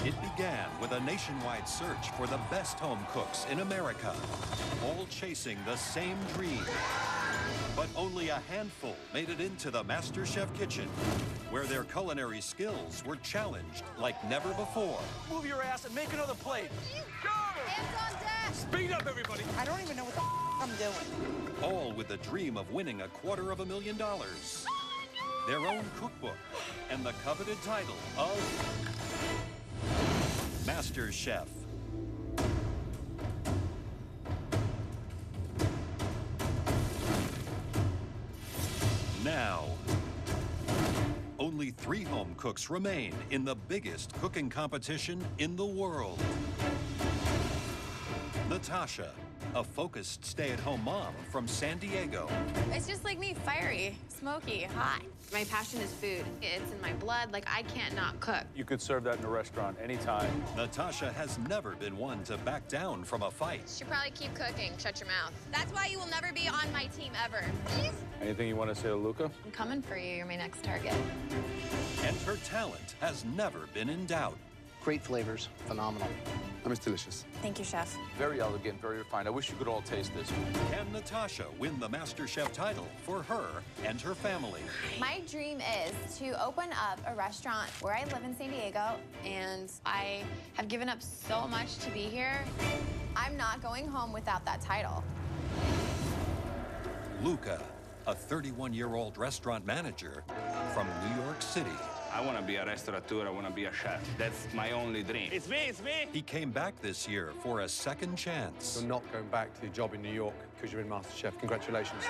It began with a nationwide search for the best home cooks in America, all chasing the same dream. But only a handful made it into the MasterChef kitchen, where their culinary skills were challenged like never before. Move your ass and make another plate. Go! Hands on deck! Speed up, everybody! I don't even know what the I'm doing. All with the dream of winning $250,000. Their own cookbook and the coveted title of MasterChef. Now, only 3 home cooks remain in the biggest cooking competition in the world. Natasha, a focused stay-at-home mom from San Diego. It's just like me, fiery, smoky, hot. My passion is food. It's in my blood. Like, I can't not cook. You could serve that in a restaurant anytime. Natasha has never been one to back down from a fight. Should probably keep cooking. Shut your mouth. That's why you will never be on my team ever. Please? Anything you want to say to Luca? I'm coming for you. You're my next target. And her talent has never been in doubt. Great flavors, phenomenal. It's delicious. Thank you, Chef. Very elegant, very refined. I wish you could all taste this. Can Natasha win the MasterChef title for her and her family? My dream is to open up a restaurant where I live in San Diego, and I have given up so much to be here. I'm not going home without that title. Luca, a 31-year-old restaurant manager from New York City. I want to be a restaurateur. I want to be a chef. That's my only dream. It's me, it's me! He came back this year for a second chance. You're not going back to your job in New York because you're in MasterChef. Congratulations.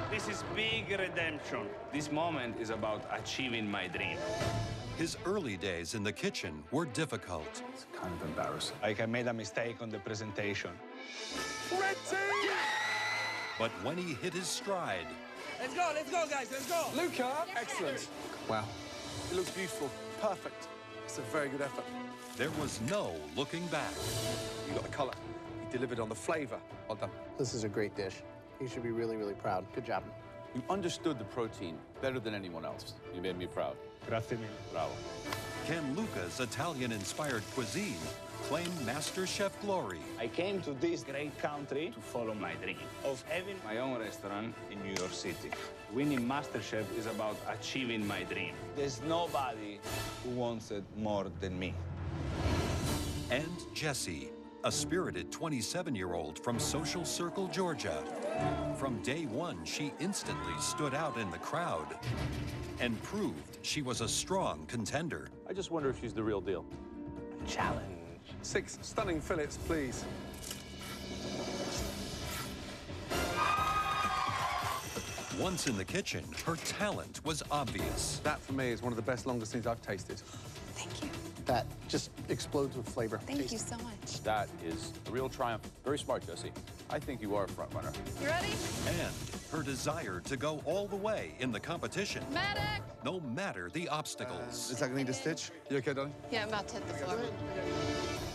This is big redemption. This moment is about achieving my dream. His early days in the kitchen were difficult. It's kind of embarrassing. Like I made a mistake on the presentation. Red team! But when he hit his stride, Let's go, guys, let's go! Luca, excellent. Wow. It looks beautiful. Perfect. It's a very good effort. there was no looking back. You got the color. You delivered on the flavor. Well done. This is a great dish. You should be really, really proud. Good job. You understood the protein better than anyone else. You made me proud. Grazie mille. Bravo. Can Luca's Italian-inspired cuisine claim MasterChef glory? I came to this great country to follow my dream of having my own restaurant in New York City. Winning MasterChef is about achieving my dream. There's nobody who wants it more than me. And Jessie, a spirited 27-year-old from Social Circle, Georgia. From day one, she instantly stood out in the crowd and proved she was a strong contender. I just wonder if she's the real deal. Challenge. 6 stunning fillets, please. Once in the kitchen, her talent was obvious. That, for me, is one of the best langoustines I've tasted. Thank you. That just explodes with flavor. Thank you so much. That is a real triumph. Very smart, Jesse. I think you are a front runner. You ready? And her desire to go all the way in the competition, Medic! no matter the obstacles. Is that going to need a stitch? You okay, darling? Yeah, I'm about to hit the floor.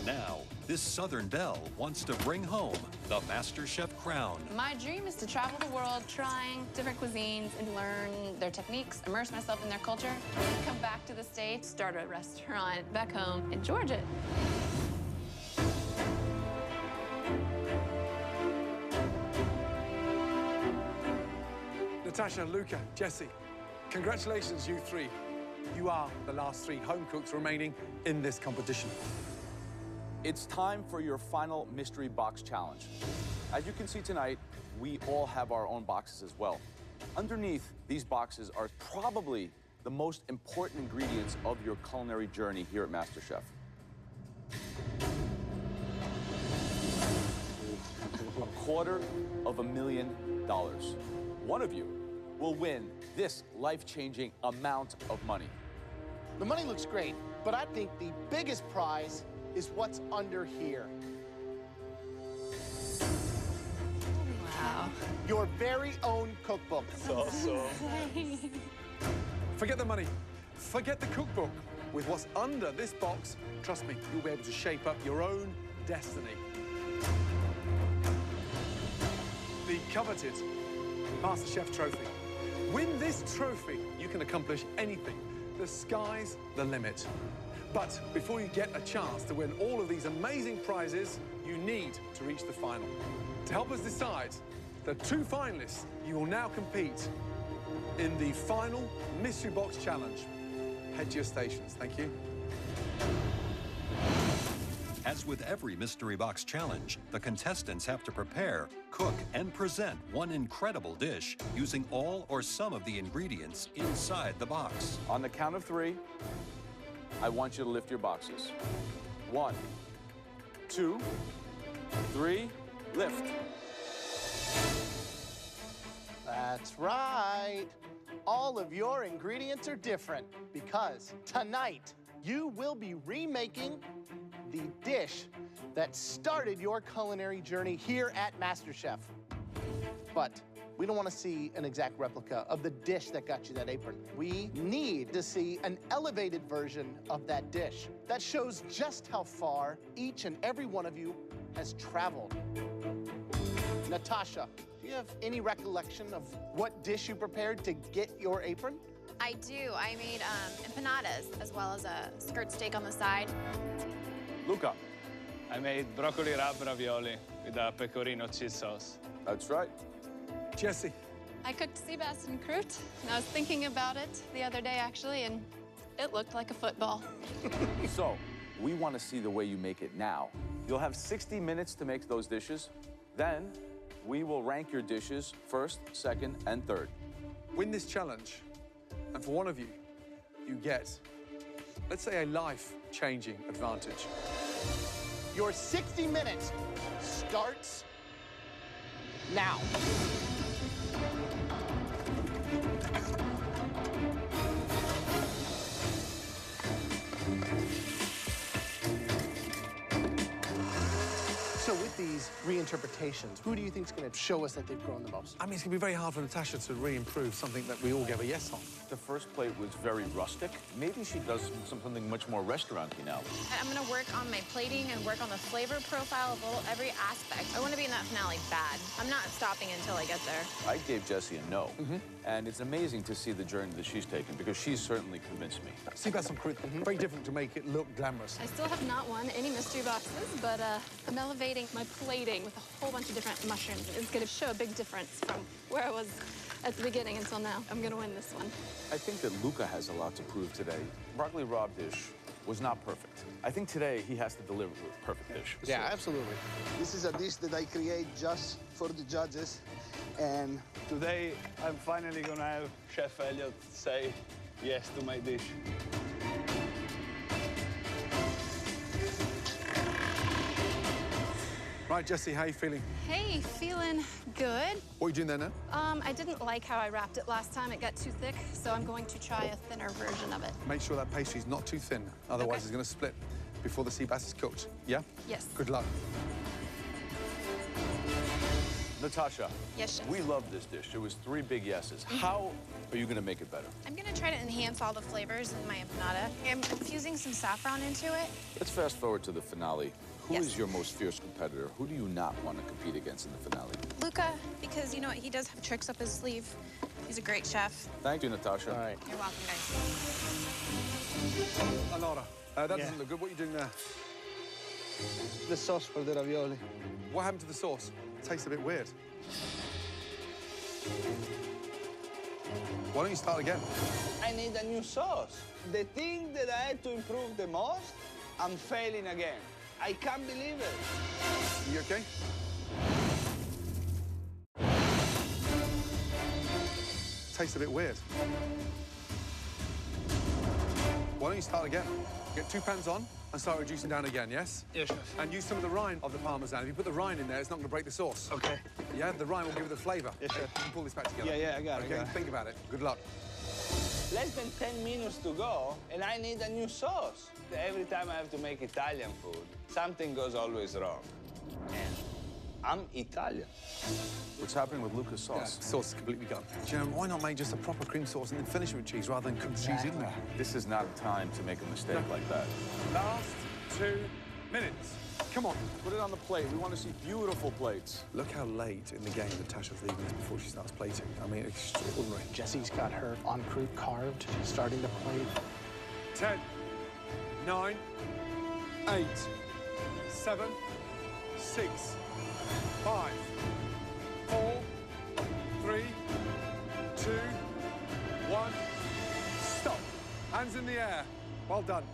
Now, this Southern belle wants to bring home the MasterChef crown. My dream is to travel the world trying different cuisines and learn their techniques, immerse myself in their culture, come back to the States, start a restaurant back home in Georgia. Natasha, Luca, Jessie, congratulations, you 3. You are the last 3 home cooks remaining in this competition. It's time for your final mystery box challenge. As you can see tonight, we all have our own boxes as well. Underneath these boxes are probably the most important ingredients of your culinary journey here at MasterChef. $250,000. One of you will win this life-changing amount of money. The money looks great, but I think the biggest prize is what's under here. Wow. Your very own cookbook. Forget the money. Forget the cookbook. With what's under this box, trust me, you'll be able to shape up your own destiny. The coveted MasterChef trophy. Win this trophy, you can accomplish anything. The sky's the limit. But before you get a chance to win all of these amazing prizes, you need to reach the final. To help us decide the 2 finalists, you will now compete in the final Mystery Box Challenge. Head to your stations. Thank you. As with every Mystery Box Challenge, the contestants have to prepare, cook, and present one incredible dish using all or some of the ingredients inside the box. On the count of 3, I want you to lift your boxes. 1, 2, 3, lift. That's right. All of your ingredients are different because tonight you will be remaking the dish that started your culinary journey here at MasterChef. But we don't want to see an exact replica of the dish that got you that apron. We need to see an elevated version of that dish that shows just how far each and every one of you has traveled. Natasha, do you have any recollection of what dish you prepared to get your apron? I do. I made empanadas as well as a skirt steak on the side. Luca. I made broccoli wrap ravioli with a pecorino cheese sauce. That's right. Jesse. I cooked sea bass and croûte, and I was thinking about it the other day, actually, and it looked like a football. So, we want to see the way you make it now. You'll have 60 minutes to make those dishes. Then, we will rank your dishes first, second, and third. Win this challenge, and for one of you, you get, let's say, a life-changing advantage. Your 60 minutes starts now. So with these reinterpretations, who do you think is going to show us that they've grown the most? I mean, it's going to be very hard for Natasha to re-improve something that we all gave a yes on. The first plate was very rustic. Maybe she does something much more restaurant-y now. I'm gonna work on my plating and work on the flavor profile of every aspect. I want to be in that finale bad. I'm not stopping until I get there. I gave Jessie a no. And it's amazing to see the journey that she's taken because she's certainly convinced me. Sea bass and croûte, very different to make it look glamorous. I still have not won any mystery boxes, but I'm elevating my plating with a whole bunch of different mushrooms. It's going to show a big difference from where I was at the beginning until now. I'm going to win this one. I think that Luca has a lot to prove today. Broccoli rabe dish was not perfect. I think today he has to deliver a perfect dish. Yeah, absolutely. This is a dish that I create just for the judges, and Today, I'm finally gonna have Chef Elliot say yes to my dish. Right, Jessie, how are you feeling? Hey, feeling good. What are you doing there now? I didn't like how I wrapped it last time. It got too thick, so I'm going to try a thinner version of it. Make sure that pastry's not too thin, otherwise Okay. it's going to split before the sea bass is cooked. Yeah? Yes. Good luck. Natasha, Yes, chef. we love this dish. There was 3 big yeses. How are you gonna make it better? I'm gonna try to enhance all the flavors in my empanada. I'm infusing some saffron into it. Let's fast forward to the finale. Who Yes. is your most fierce competitor? Who do you not want to compete against in the finale? Luca, because you know what, he does have tricks up his sleeve. He's a great chef. Thank you, Natasha. All right. You're welcome, guys. Alora, that Yeah. doesn't look good. What are you doing there? the sauce for the ravioli. What happened to the sauce? It tastes a bit weird. Why don't you start again? I need a new sauce. The thing that I had to improve the most, I'm failing again. I can't believe it. You okay? Tastes a bit weird. Why don't you start again? Get 2 pans on and start reducing down again, yes? Yes, chef. And use some of the rind of the Parmesan. If you put the rind in there, it's not going to break the sauce. Okay. Yeah, the rind will give it the flavour. Yes, sir. You can pull this back together. Yeah, I got it, Okay, I got it. think about it. Good luck. Less than 10 minutes to go, and I need a new sauce. Every time I have to make Italian food, something goes always wrong. And I'm Italian. What's happening with Luca's sauce? Sauce is completely gone. Do you know, why not make just a proper cream sauce and then finish it with cheese rather than cook cheese in there? This is not a time to make a mistake like that. Last 2 minutes. Come on. Put it on the plate. We want to see beautiful plates. Look how late in the game Natasha's leaving us before she starts plating. I mean, extraordinary. Jessie's got her en croûte carved, starting to plate. 10, 9, 8, 7, 6, 5, 4, 3, 2, 1. Stop. Hands in the air. Well done.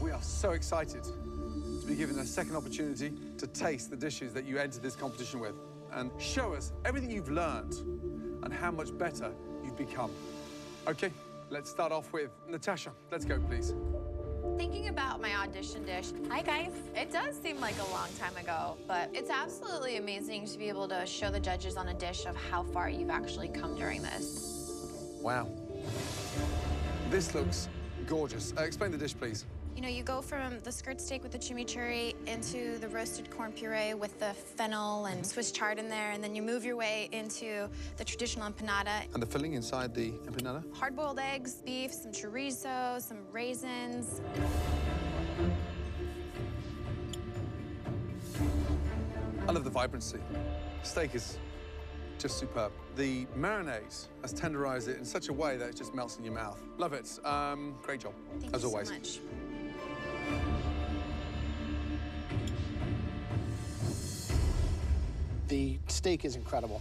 We are so excited to be given a second opportunity to taste the dishes that you entered this competition with and show us everything you've learned and how much better you've become. Okay, let's start off with Natasha. Let's go, please. Thinking about my audition dish, hi guys. It does seem like a long time ago, but it's absolutely amazing to be able to show the judges on a dish of how far you've actually come during this. Wow. This looks gorgeous. Explain the dish, please. You know, you go from the skirt steak with the chimichurri into the roasted corn puree with the fennel and Swiss chard in there, and then you move your way into the traditional empanada. And the filling inside the empanada? Hard-boiled eggs, beef, some chorizo, some raisins. I love the vibrancy. Steak is just superb. The marinade has tenderized it in such a way that it just melts in your mouth. Love it. Great job, as always. Thank you so much. The steak is incredible.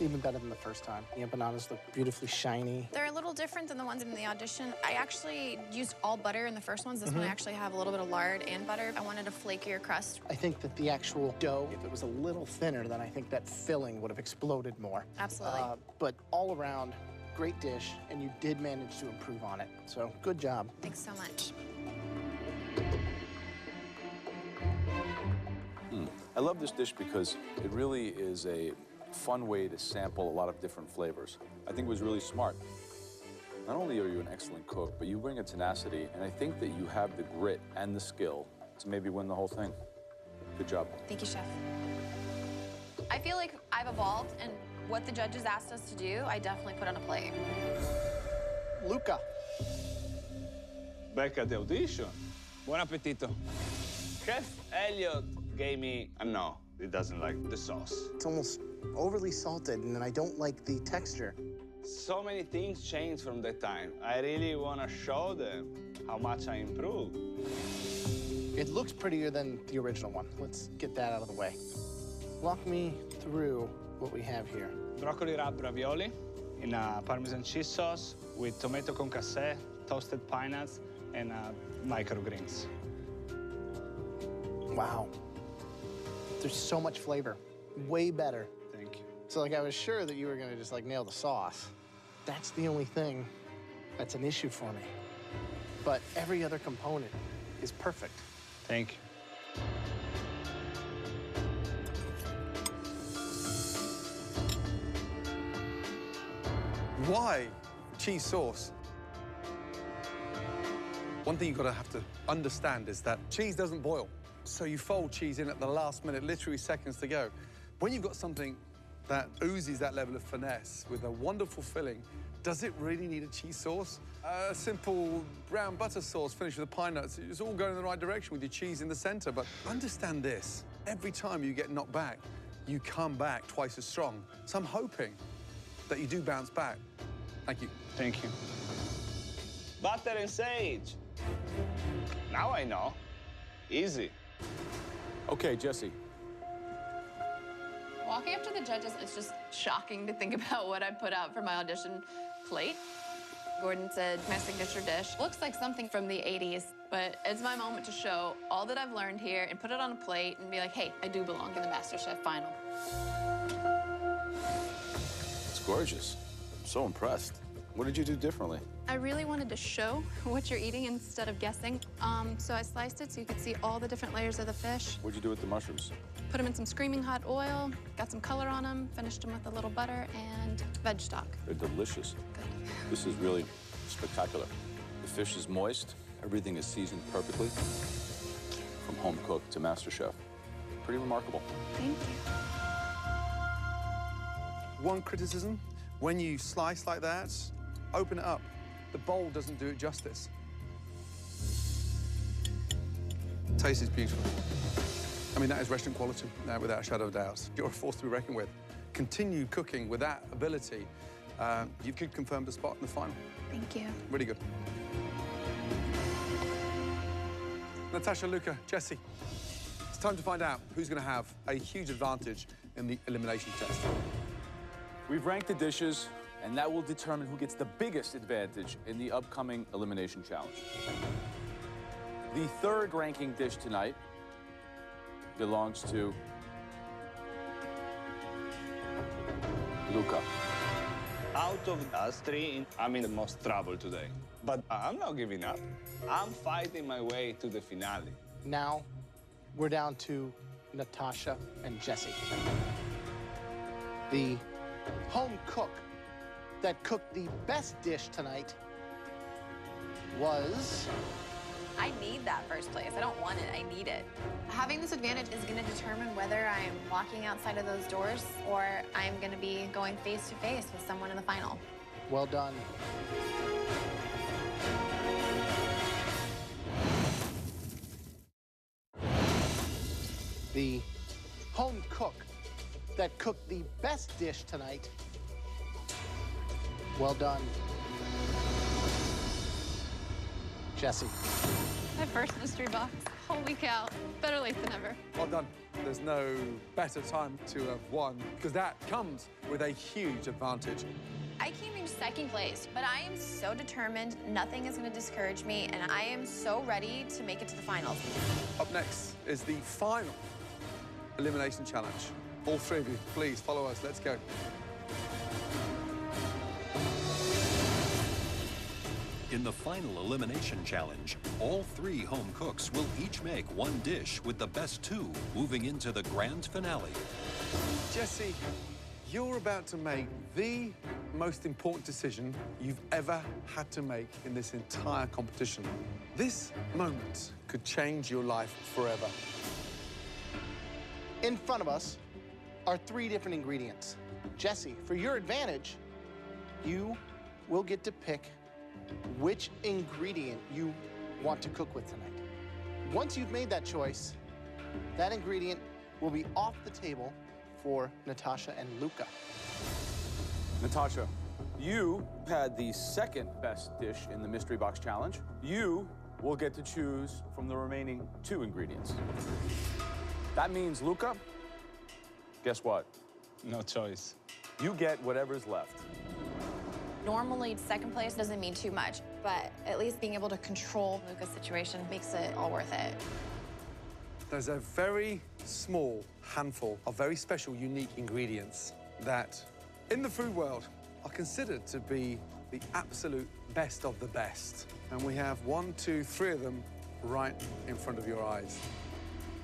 Even better than the first time. The empanadas look beautifully shiny. They're a little different than the ones in the audition. I actually used all butter in the first ones. This one I actually have a little bit of lard and butter. I wanted a flakier crust. I think that the actual dough, if it was a little thinner, then I think that filling would have exploded more. Absolutely. But all around, great dish, and you did manage to improve on it. So good job. Thanks so much. I love this dish because it really is a fun way to sample a lot of different flavors. I think it was really smart. Not only are you an excellent cook, but you bring a tenacity, and I think that you have the grit and the skill to maybe win the whole thing. Good job. Thank you, Chef. I feel like I've evolved, and what the judges asked us to do, I definitely put on a plate. Luca. Back at the audition. Buon appetito. Chef Elliot gave me a no. He doesn't like the sauce. It's almost overly salted, and I don't like the texture. So many things changed from that time. I really want to show them how much I improved. It looks prettier than the original one. Let's get that out of the way. Walk me through what we have here. Broccoli wrapped ravioli in a Parmesan cheese sauce with tomato concassé, toasted pine nuts, and microgreens. Wow. There's so much flavor. Way better. Thank you. So, like, I was sure that you were gonna just, like, nail the sauce. That's the only thing that's an issue for me. But every other component is perfect. Thank you. Why cheese sauce? One thing you've got to have to understand is that cheese doesn't boil. So you fold cheese in at the last minute, literally seconds to go. When you've got something that oozes that level of finesse with a wonderful filling, does it really need a cheese sauce? A simple brown butter sauce finished with the pine nuts, it's all going in the right direction with your cheese in the center. But understand this, every time you get knocked back, you come back twice as strong. So I'm hoping that you do bounce back. Thank you. Thank you. Butter and sage. Now I know. Easy. Okay, Jesse. Walking up to the judges, it's just shocking to think about what I put out for my audition plate. Gordon said, my signature dish looks like something from the 80s, but it's my moment to show all that I've learned here and put it on a plate and be like, hey, I do belong in the MasterChef final. It's gorgeous. I'm so impressed. What did you do differently? I really wanted to show what you're eating instead of guessing. So I sliced it so you could see all the different layers of the fish. What'd you do with the mushrooms? Put them in some screaming hot oil, got some color on them, finished them with a little butter and veg stock. They're delicious. Good. This is really spectacular. The fish is moist. Everything is seasoned perfectly. From home cook to MasterChef. Pretty remarkable. Thank you. One criticism, when you slice like that, open it up. The bowl doesn't do it justice. Taste is beautiful. I mean, that is restaurant quality, without a shadow of doubt. You're a force to be reckoned with. Continue cooking with that ability. You could confirm the spot in the final. Thank you. Really good. Natasha, Luca, Jesse, it's time to find out who's going to have a huge advantage in the elimination test. We've ranked the dishes, and that will determine who gets the biggest advantage in the upcoming elimination challenge. The third ranking dish tonight belongs to Luca. Out of us three, I'm in the most trouble today. But I'm not giving up. I'm fighting my way to the finale. Now, we're down to Natasha and Jesse. The home cook that cooked the best dish tonight was... I need that first place. I don't want it, I need it. Having this advantage is gonna determine whether I'm walking outside of those doors or I'm gonna be going face to face with someone in the final. Well done. The home cook that cooked the best dish tonight. Well done. Jesse. My first mystery box. Holy cow. Better late than never. Well done. There's no better time to have won, because that comes with a huge advantage. I came in second place, but I am so determined. Nothing is going to discourage me, and I am so ready to make it to the finals. Up next is the final elimination challenge. All three of you, please follow us. Let's go. In the final elimination challenge, all three home cooks will each make one dish, with the best two moving into the grand finale. Jesse, you're about to make the most important decision you've ever had to make in this entire competition. This moment could change your life forever. In front of us are three different ingredients. Jesse, for your advantage, you will get to pick which ingredient you want to cook with tonight. Once you've made that choice, that ingredient will be off the table for Natasha and Luca. Natasha, you had the second best dish in the Mystery Box Challenge. You will get to choose from the remaining two ingredients. That means, Luca, guess what? No choice. You get whatever's left. Normally, second place doesn't mean too much, but at least being able to control Luca's situation makes it all worth it. There's a very small handful of very special, unique ingredients that, in the food world, are considered to be the absolute best of the best. And we have 1, 2, 3 of them right in front of your eyes.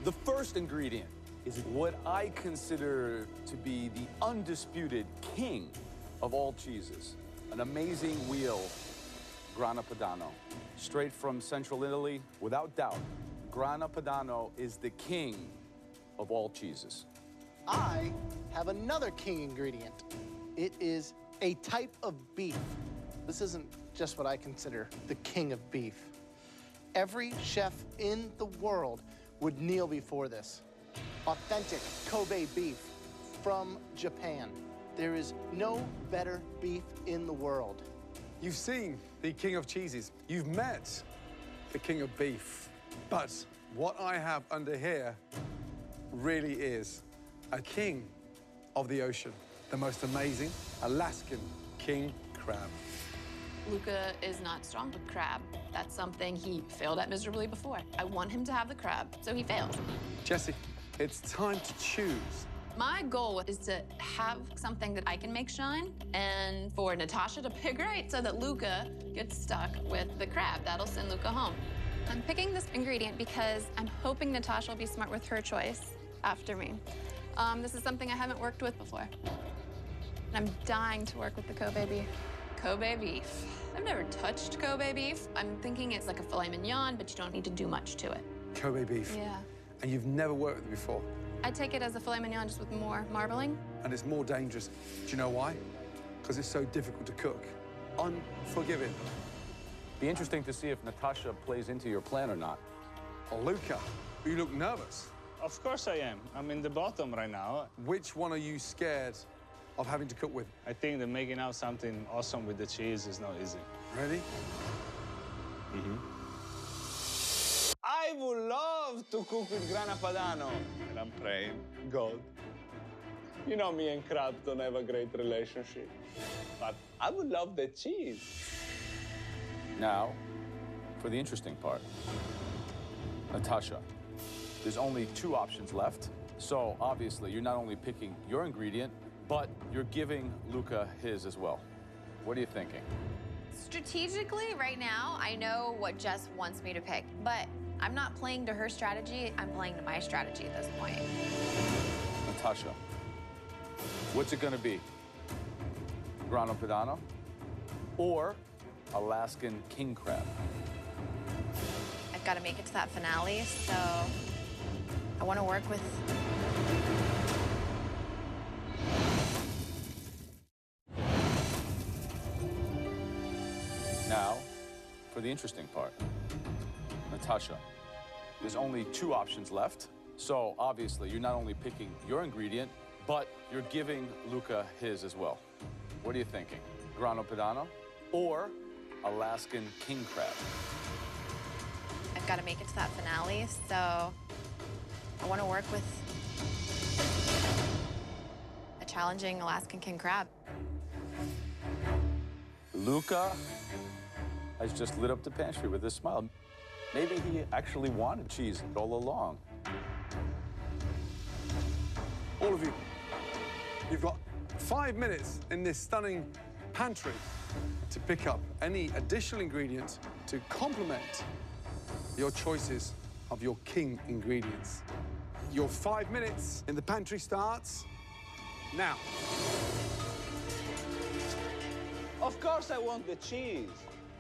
The first ingredient is what I consider to be the undisputed king of all cheeses. An amazing wheel, Grana Padano. Straight from central Italy, without doubt, Grana Padano is the king of all cheeses. I have another king ingredient. It is a type of beef. This isn't just what I consider the king of beef. Every chef in the world would kneel before this. Authentic Kobe beef from Japan. There is no better beef in the world. You've seen the king of cheeses. You've met the king of beef. But what I have under here really is a king of the ocean, the most amazing Alaskan king crab. Luca is not strong with crab. That's something he failed at miserably before. I want him to have the crab, so he failed. Jesse, it's time to choose. My goal is to have something that I can make shine, and for Natasha to pick right so that Luca gets stuck with the crab. That'll send Luca home. I'm picking this ingredient because I'm hoping Natasha will be smart with her choice after me. This is something I haven't worked with before. And I'm dying to work with the Kobe beef. Kobe beef. I've never touched Kobe beef. I'm thinking it's like a filet mignon, but you don't need to do much to it. Kobe beef. Yeah. And you've never worked with it before. I take it as a filet mignon just with more marbling. And it's more dangerous. Do you know why? Because it's so difficult to cook. Unforgiving. Be interesting to see if Natasha plays into your plan or not. Oh, Luca, you look nervous. Of course I am. I'm in the bottom right now. Which one are you scared of having to cook with? I think that making out something awesome with the cheese is not easy. Ready? I would to cook with grana padano. And I'm praying, God, you know me and crab don't have a great relationship, but I would love the cheese. Now, for the interesting part. Natasha, there's only 2 options left. So obviously, you're not only picking your ingredient, but you're giving Luca his as well. What are you thinking? Strategically, right now, I know what Jess wants me to pick, but I'm not playing to her strategy. I'm playing to my strategy at this point. Natasha, what's it gonna be? Grana Padano or Alaskan king crab? I've got to make it to that finale, so I want to work with... Now, for the interesting part. Natasha, there's only 2 options left. So obviously, you're not only picking your ingredient, but you're giving Luca his as well. What are you thinking? Grana Padano or Alaskan king crab? I've got to make it to that finale, so I want to work with a challenging Alaskan king crab. Luca has just lit up the pantry with a smile. Maybe he actually wanted cheese all along. All of you, you've got 5 minutes in this stunning pantry to pick up any additional ingredients to complement your choices of your king ingredients. Your 5 minutes in the pantry starts now. Of course I want the cheese.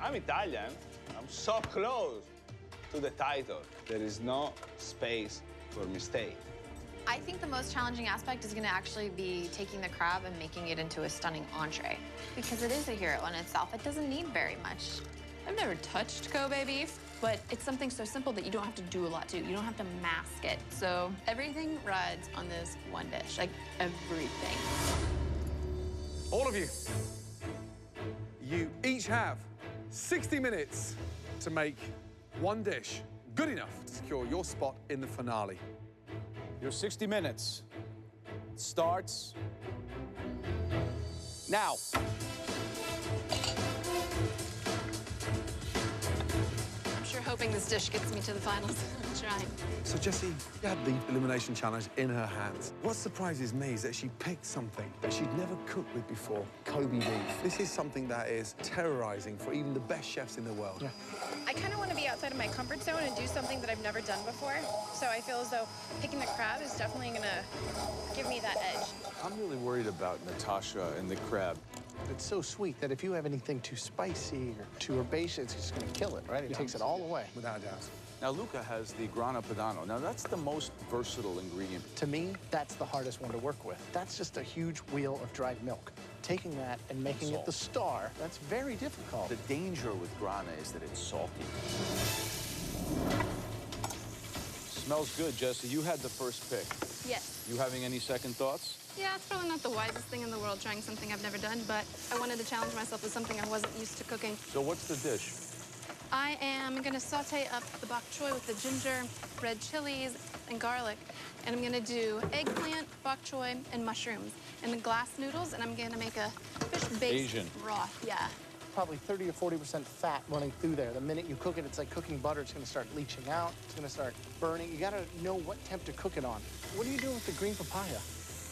I'm Italian. I'm so close to the title. There is no space for mistake. I think the most challenging aspect is going to actually be taking the crab and making it into a stunning entree, because it is a hero in itself. It doesn't need very much. I've never touched Kobe beef, but it's something so simple that you don't have to do a lot to. You don't have to mask it. So everything rides on this one dish, like everything. All of you, you each have 60 minutes to make one dish good enough to secure your spot in the finale. Your 60 minutes starts now. I'm sure hoping this dish gets me to the finals. I'm trying. So Jessie had the elimination challenge in her hands. What surprises me is that she picked something that she'd never cooked with before, Kobe beef. This is something that is terrorizing for even the best chefs in the world. Yeah. I kind of want to be outside of my comfort zone and do something that I've never done before. So I feel as though picking the crab is definitely going to give me that edge. I'm really worried about Natasha and the crab. It's so sweet that if you have anything too spicy or too herbaceous, it's just going to kill it, right? It takes it all away. Without a doubt. Now, Luca has the Grana Padano. Now, that's the most versatile ingredient. To me, that's the hardest one to work with. That's just a huge wheel of dried milk. Taking that and making it the star, that's very difficult. The danger with Grana is that it's salty. Smells good, Jessie. You had the first pick. Yes. You having any second thoughts? Yeah, it's probably not the wisest thing in the world, trying something I've never done, but I wanted to challenge myself with something I wasn't used to cooking. So what's the dish? I am gonna saute up the bok choy with the ginger, red chilies, and garlic. And I'm gonna do eggplant, bok choy, and mushrooms. And the glass noodles, and I'm gonna make a fish-based Asian broth. Yeah. Probably 30 or 40% fat running through there. The minute you cook it, it's like cooking butter. It's going to start leaching out. It's going to start burning. You got to know what temp to cook it on. What are you doing with the green papaya?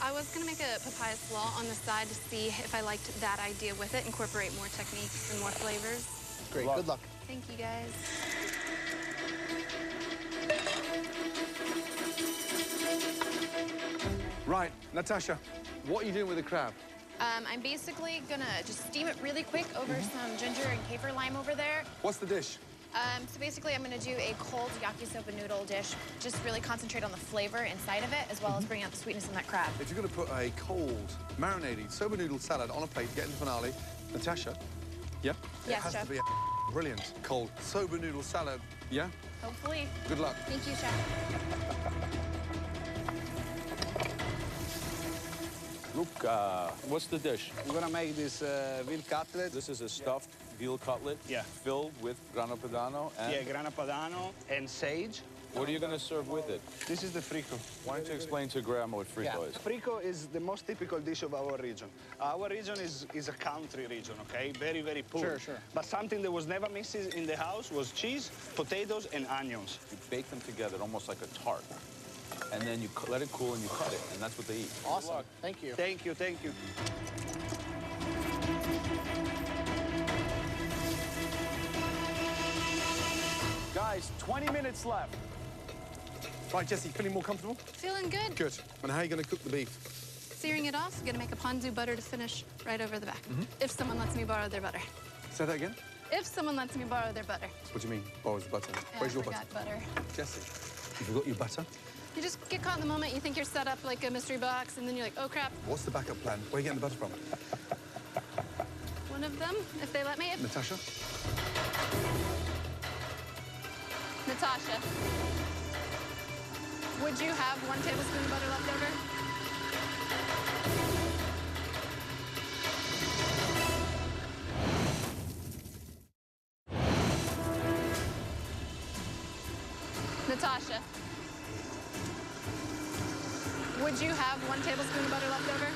I was gonna make a papaya slaw on the side to see if I liked that idea with it, incorporate more techniques and more flavors. Great, good luck. Thank you, guys. Right, Natasha, what are you doing with the crab? I'm basically going to just steam it really quick over some ginger and kaffir lime over there. What's the dish? So basically, I'm going to do a cold yakisoba noodle dish. Just really concentrate on the flavor inside of it, as well as bring out the sweetness in that crab. If you're going to put a cold, marinated soba noodle salad on a plate to get into the finale, Natasha, yeah? Yes, it has Chef. to be a brilliant cold soba noodle salad, yeah? Hopefully. Good luck. Thank you, Chef. Luca, what's the dish? I'm gonna make this veal cutlet. This is a stuffed veal cutlet Yeah. filled with Grana Padano and... Yeah, grana padano and sage. What are you going to serve with it? This is the frico. Why don't you explain to Grandma what frico is? Frico is the most typical dish of our region. Our region is a country region, okay? Very, very poor. Sure, sure. But something that was never missed in the house was cheese, potatoes, and onions. You bake them together almost like a tart. And then you let it cool and you cut it, and that's what they eat. Awesome. Thank you. Thank you, thank you. Guys, 20 minutes left. Right, Jesse, feeling more comfortable? Feeling good. Good. And how are you going to cook the beef? Searing it off, gonna make a ponzu butter to finish right over the back. If someone lets me borrow their butter. Say that again? If someone lets me borrow their butter. What do you mean, borrows the butter? Where's your butter? butter? Jesse, you forgot your butter? You just get caught in the moment, you think you're set up like a mystery box, and then you're like, oh crap. What's the backup plan? Where are you getting the butter from? One of them, if they let me. Natasha? Natasha, would you have 1 tablespoon of butter left over? Natasha, would you have 1 tablespoon of butter left over?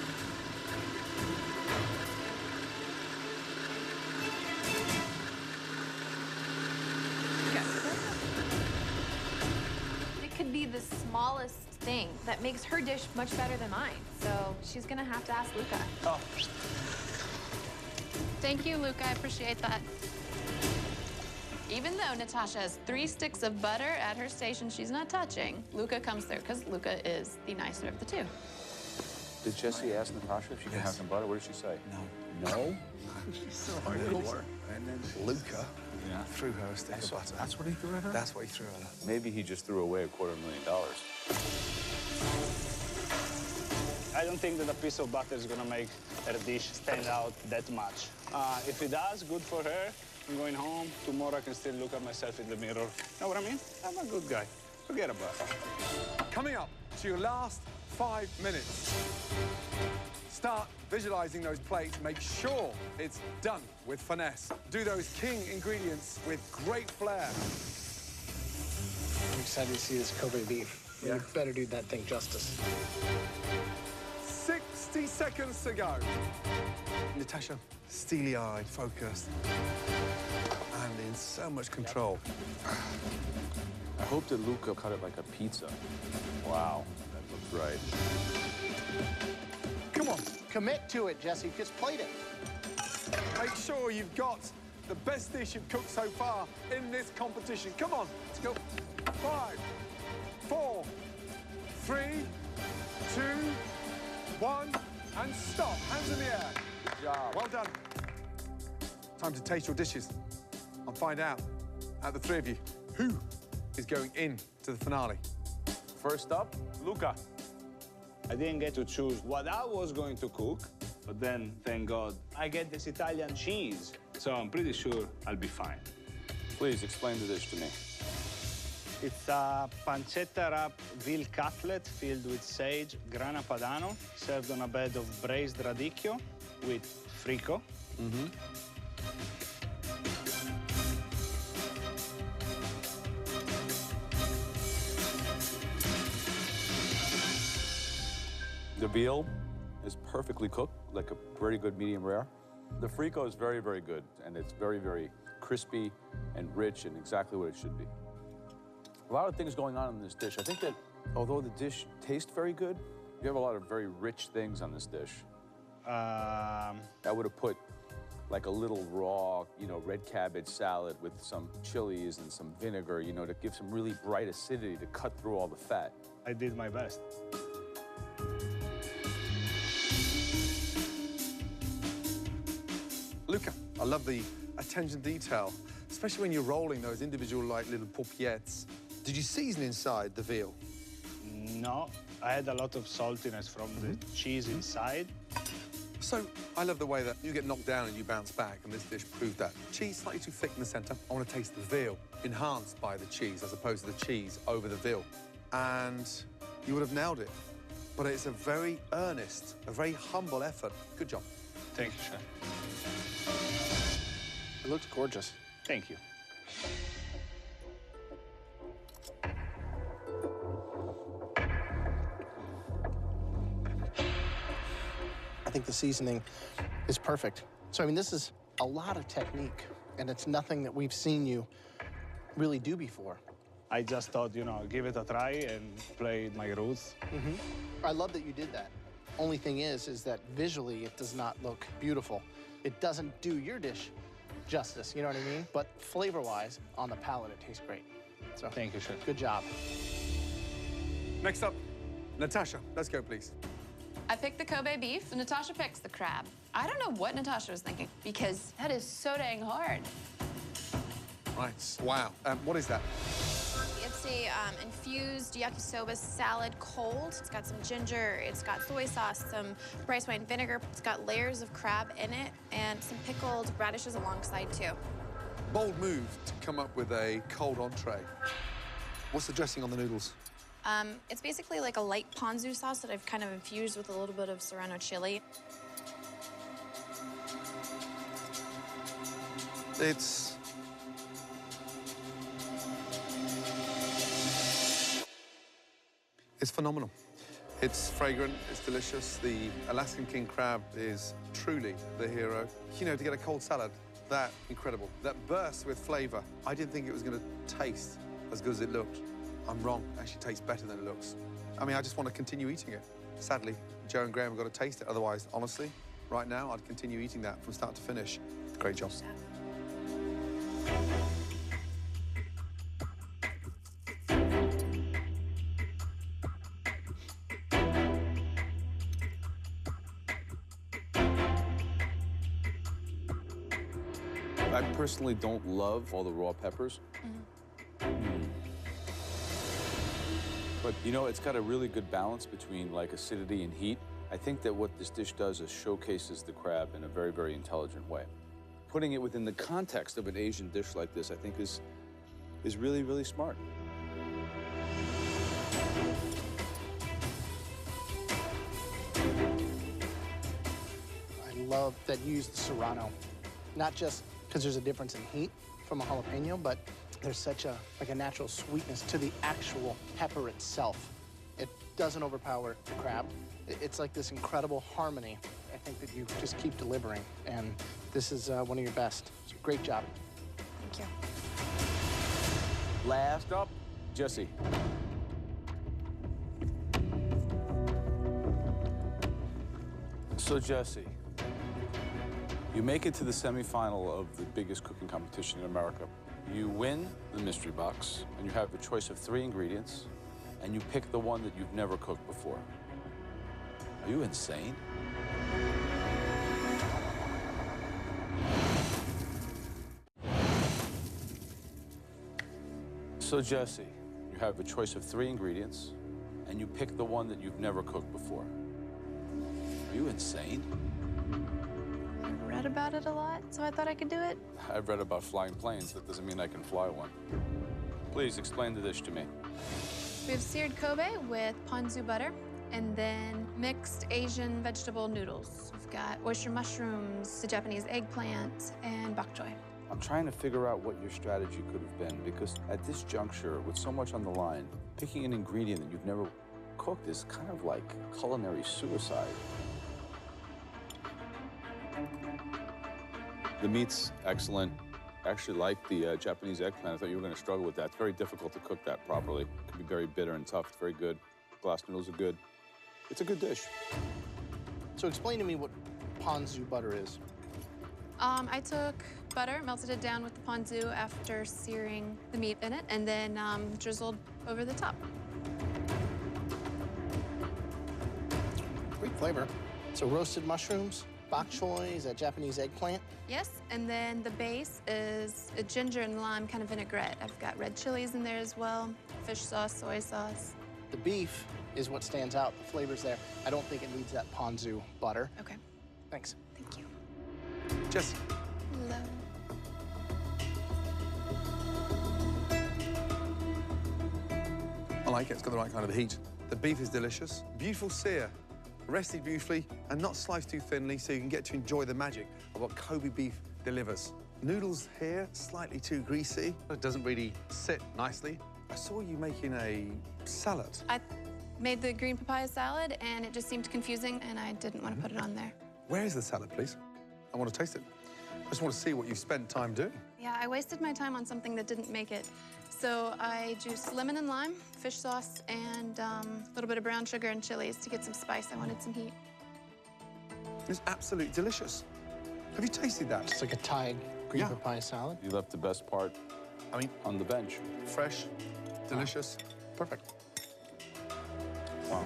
It could be the smallest thing that makes her dish much better than mine. So she's gonna have to ask Luca. Oh. Thank you, Luca. I appreciate that. Even though Natasha has 3 sticks of butter at her station she's not touching, Luca comes through because Luca is the nicer of the two. Did Jesse ask Natasha if she can have some butter? What did she say? No. No? She's so hardcore. And then Luca threw her a stick of butter. That's what he threw at her? That's what he threw at her. Maybe he just threw away $250,000. I don't think that a piece of butter is gonna make her dish stand out that much. If it does, good for her. I'm going home. Tomorrow I can still look at myself in the mirror. Know what I mean? I'm a good guy. Forget about it. Coming up to your last 5 minutes. Start visualizing those plates. Make sure it's done with finesse. Do those king ingredients with great flair. I'm excited to see this Kobe beef. Yeah. You better do that thing justice. 60 seconds to go. Natasha, steely-eyed, focused, and in so much control. I hope that Luca cut it like a pizza. Wow, that looks right. Come on. Commit to it, Jesse. Just plate it. Make sure you've got the best dish you've cooked so far in this competition. Come on, let's go. 5, 4, 3, 2, 1, and stop. Hands in the air. Good job. Well done. Time to taste your dishes and find out, out of the 3 of you, who is going in to the finale. First up, Luca. I didn't get to choose what I was going to cook, but then, thank God, I get this Italian cheese. So I'm pretty sure I'll be fine. Please explain the dish to me. It's a pancetta wrapped veal cutlet filled with sage, grana padano, served on a bed of braised radicchio with frico. The veal is perfectly cooked, like a very good medium rare. The frico is very, very good, and it's very, very crispy and rich and exactly what it should be. A lot of things going on in this dish. I think that although the dish tastes very good, you have a lot of very rich things on this dish. I would have put like a little raw, red cabbage salad with some chilies and some vinegar, to give some really bright acidity to cut through all the fat. I did my best. Luca, I love the attention to detail, especially when you're rolling those individual, little paupiètes. Did you season inside the veal? No, I had a lot of saltiness from the cheese inside. So, I love the way that you get knocked down and you bounce back, and this dish proved that. Cheese slightly too thick in the center. I want to taste the veal, enhanced by the cheese, as opposed to the cheese over the veal. And you would have nailed it. But it's a very earnest, a very humble effort. Good job. Thank you, Chef. It looks gorgeous. Thank you. think the seasoning is perfect. So, I mean, this is a lot of technique, and it's nothing that we've seen you really do before. I just thought, you know, give it a try and play my roots. I love that you did that. Only thing is that visually it does not look beautiful. It doesn't do your dish justice, you know what I mean? But flavor-wise, on the palate, it tastes great. So Thank you, Chef. good job. Next up, Natasha. Let's go, please. I picked the Kobe beef, and Natasha picks the crab. I don't know what Natasha was thinking, because that is so dang hard. Right. Wow. What is that? It's a infused yakisoba salad cold. It's got some ginger, it's got soy sauce, some rice wine vinegar. It's got layers of crab in it and some pickled radishes alongside too. Bold move to come up with a cold entree. What's the dressing on the noodles? It's basically like a light ponzu sauce that I've kind of infused with a little bit of serrano chili. It's phenomenal. It's fragrant, it's delicious. The Alaskan king crab is truly the hero. You know, to get a cold salad, that incredible. That bursts with flavor. I didn't think it was going to taste as good as it looked. I'm wrong. It actually tastes better than it looks. I mean, I just want to continue eating it. Sadly, Joe and Graham have got to taste it. Otherwise, honestly, right now, I'd continue eating that from start to finish. Great job. I personally don't love all the raw peppers. But, you know, it's got a really good balance between, like, acidity and heat. I think that what this dish does is showcases the crab in a very, very intelligent way. Putting it within the context of an Asian dish like this, I think, is really, really smart. I love that you use the serrano, not just because there's a difference in heat from a jalapeno, but there's such a natural sweetness to the actual pepper itself. It doesn't overpower the crab. It's like this incredible harmony, I think, that you just keep delivering. And this is one of your best. So great job. Thank you. Last up, Jesse. So, Jesse, you make it to the semifinal of the biggest cooking competition in America. You win the mystery box, and you have a choice of 3 ingredients, and you pick the one that you've never cooked before. Are you insane? So, Jesse, you have a choice of 3 ingredients, and you pick the one that you've never cooked before. Are you insane? I read about it a lot, so I thought I could do it. I've read about flying planes. That doesn't mean I can fly one. Please explain the dish to me. We have seared Kobe with ponzu butter, and then mixed Asian vegetable noodles. We've got oyster mushrooms, the Japanese eggplant, and bok choy. I'm trying to figure out what your strategy could have been, because at this juncture, with so much on the line, picking an ingredient that you've never cooked is kind of like culinary suicide. The meat's excellent. I actually like the Japanese eggplant. I thought you were going to struggle with that. It's very difficult to cook that properly. It can be very bitter and tough. It's very good. Glass noodles are good. It's a good dish. So explain to me what ponzu butter is. I took butter, melted it down with the ponzu after searing the meat in it, and then drizzled over the top. Great flavor. So roasted mushrooms, bok choy, is that Japanese eggplant? Yes, and then the base is a ginger and lime kind of vinaigrette. I've got red chilies in there as well, fish sauce, soy sauce. The beef is what stands out, the flavor's there. I don't think it needs that ponzu butter. Okay. Thanks. Thank you. Jesse. Hello. I like it. It's got the right kind of heat. The beef is delicious. Beautiful sear. Rested beautifully and not sliced too thinly, so you can get to enjoy the magic of what Kobe beef delivers. Noodles here, slightly too greasy. It doesn't really sit nicely. I saw you making a salad. I made the green papaya salad, and it just seemed confusing, and I didn't want to put it on there. Where is the salad, please? I want to taste it. I just want to see what you spent time doing. Yeah, I wasted my time on something that didn't make it. So I juiced lemon and lime, fish sauce, and a little bit of brown sugar and chilies to get some spice. I wanted some heat. It's absolutely delicious. Have you tasted that? It's like a Thai green papaya salad. You left the best part, I mean, on the bench. fresh, delicious, perfect. Wow.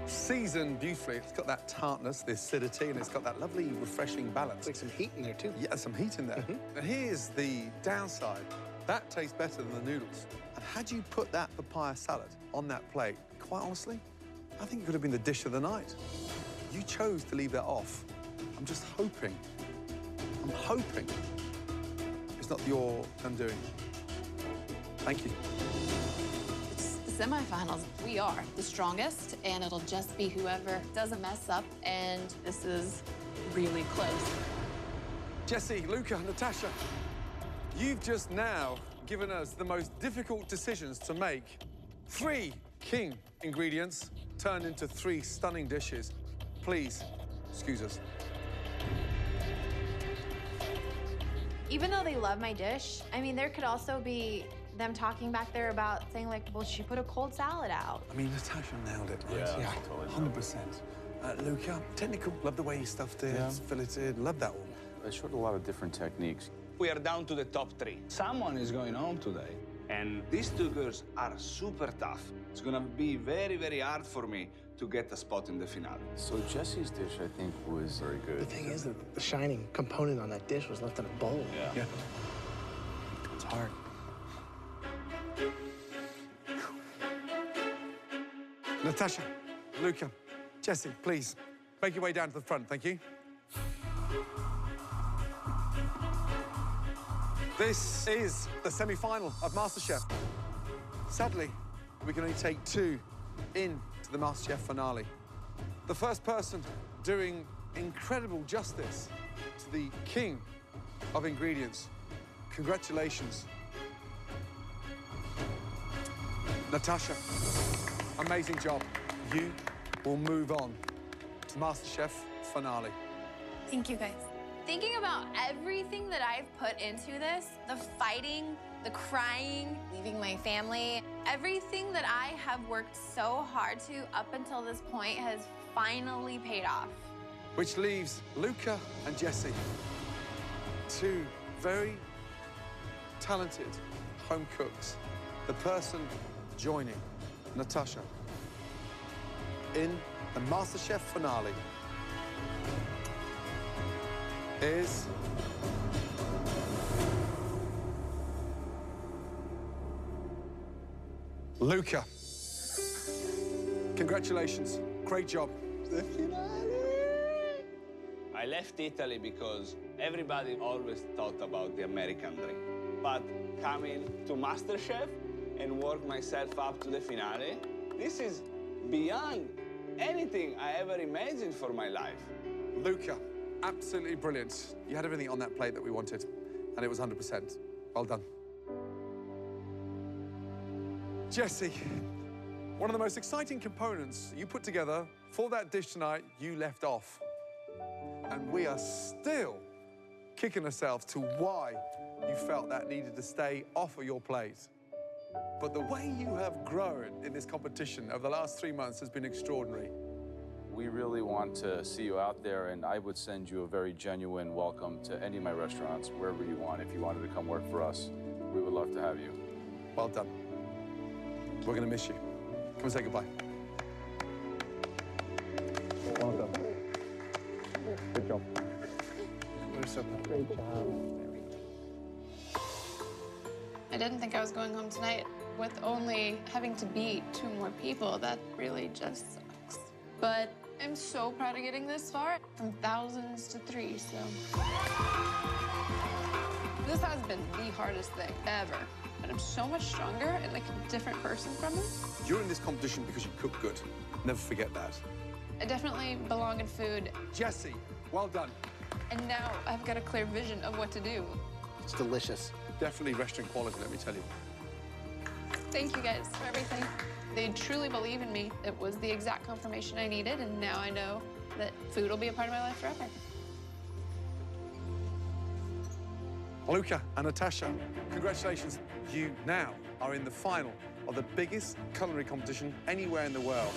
Seasoned beautifully. It's got that tartness, the acidity, and it's got that lovely, refreshing balance. Like some heat in there, too. Yeah, some heat in there. And here's the downside. That tastes better than the noodles. And had you put that papaya salad on that plate, quite honestly, I think it could have been the dish of the night. You chose to leave that off. I'm just hoping, it's not your undoing. Thank you. It's the semifinals. We are the strongest, and it'll just be whoever doesn't mess up, and this is really close. Jesse, Luca, Natasha, you've just now given us the most difficult decisions to make. 3 king ingredients turned into 3 stunning dishes. Please, excuse us. Even though they love my dish, I mean, there could also be them talking back there about saying, like, well, she put a cold salad out. I mean, Natasha nailed it, right? Yeah, totally. 100%. Luca, technical, love the way you stuffed it, filleted, love that one. I showed a lot of different techniques. We are down to the top 3. Someone is going home today. And these 2 girls are super tough. It's gonna be very, very hard for me to get a spot in the finale. So Jesse's dish, I think, was very good. The thing is that the shining component on that dish was left in a bowl. Yeah. It's hard. Natasha, Luca, Jesse, please, make your way down to the front, thank you. This is the semi-final of MasterChef. Sadly, we can only take 2 into the MasterChef finale. The first person doing incredible justice to the king of ingredients. Congratulations. Natasha, amazing job. You will move on to MasterChef finale. Thank you, guys. Thinking about everything that I've put into this, the fighting, the crying, leaving my family, everything that I have worked so hard to up until this point has finally paid off. Which leaves Luca and Jesse, 2 very talented home cooks. The person joining Natasha in the MasterChef finale is Luca. Congratulations. Great job. I left Italy because everybody always thought about the American dream. But coming to MasterChef and work myself up to the finale, this is beyond anything I ever imagined for my life. Luca, absolutely brilliant. You had everything on that plate that we wanted, and it was 100%. Well done. Jesse, one of the most exciting components you put together for that dish tonight, you left off. And we are still kicking ourselves to why you felt that needed to stay off of your plate. But the way you have grown in this competition over the last 3 months has been extraordinary. We really want to see you out there, and I would send you a very genuine welcome to any of my restaurants, wherever you want. If you wanted to come work for us, we would love to have you. Well done. We're going to miss you. Come and say goodbye. Well done. Good job. Great job. I didn't think I was going home tonight with only having to beat 2 more people. That really just sucks. But I'm so proud of getting this far, from thousands to 3, so. This has been the hardest thing ever. But I'm so much stronger and like a different person from it. You're in this competition because you cook good. Never forget that. I definitely belong in food. Jesse, well done. And now I've got a clear vision of what to do. It's delicious. Definitely restaurant quality, let me tell you. Thank you guys for everything. They truly believe in me. It was the exact confirmation I needed, and now I know that food will be a part of my life forever. Luca and Natasha, congratulations. You now are in the final of the biggest culinary competition anywhere in the world.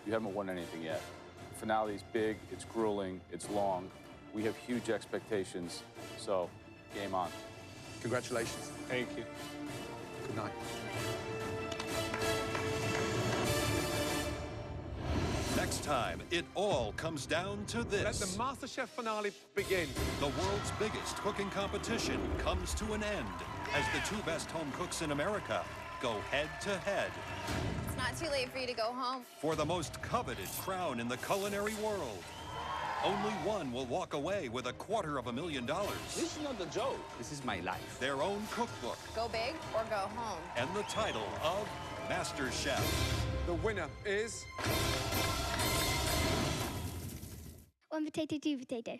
You haven't won anything yet. The finale is big, it's grueling, it's long. We have huge expectations, so game on. Congratulations. Thank you. Good night. Next time, it all comes down to this. Let the MasterChef finale begin. The world's biggest cooking competition comes to an end as the two best home cooks in America go head-to-head It's not too late for you to go home. for the most coveted crown in the culinary world. Only one will walk away with $250,000. This is not a joke. This is my life. Their own cookbook, Go big or go home. and the title of Master Chef. The winner is... One potato, two potato.